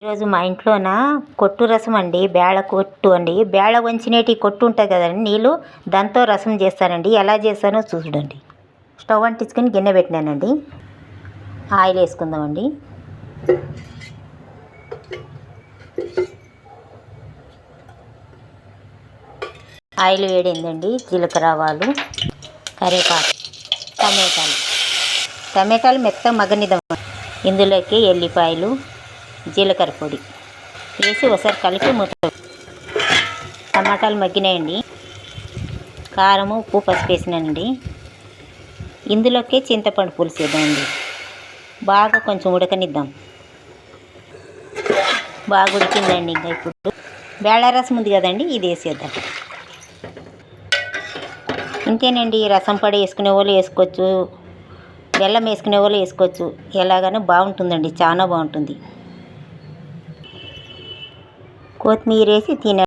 ఈరోజు మా ఇంట్లోన కొట్టు రసం అండి, బేళ్ళ కొట్టు అండి. బేళ్ళ వంచినేటి కొట్టు ఉంటుంది కదండి, నీళ్ళు దాంతో రసం చేస్తానండి. ఎలా చేస్తానో చూడండి. స్టవ్ అంటించుకొని గిన్నె పెట్టినానండి. ఆయిల్ వేసుకుందామండి. ఆయిల్ వేడిందండి. జీలకర్ర, ఆవాలు, కరివేపాకు, టమాటాలు మెత్తగా మగ్గనిద్దాం. ఇందులోకి ఎల్లిపాయలు, జీలకర్ర పొడి వేసి ఒకసారి కలిపి మూత. టమాటాలు మగ్గినాయండి. కారము, ఉప్పు, పసుపు వేసినానండి. ఇందులోకి చింతపండు పులుసు వేద్దామండి. బాగా కొంచెం ఉడకనిద్దాం. బాగా ఉడికిందండి. ఇంకా ఇప్పుడు బేళ్ళ రసం ఉంది కదండి, ఇది వేసేద్దాం. ఇంతేనండి. రసం పొడి వేసుకునే వాళ్ళు వేసుకోవచ్చు, బెల్లం వేసుకునే వాళ్ళు వేసుకోవచ్చు. ఎలాగైనా బాగుంటుందండి, చాలా బాగుంటుంది. కొత్తిమీర వేసి తినే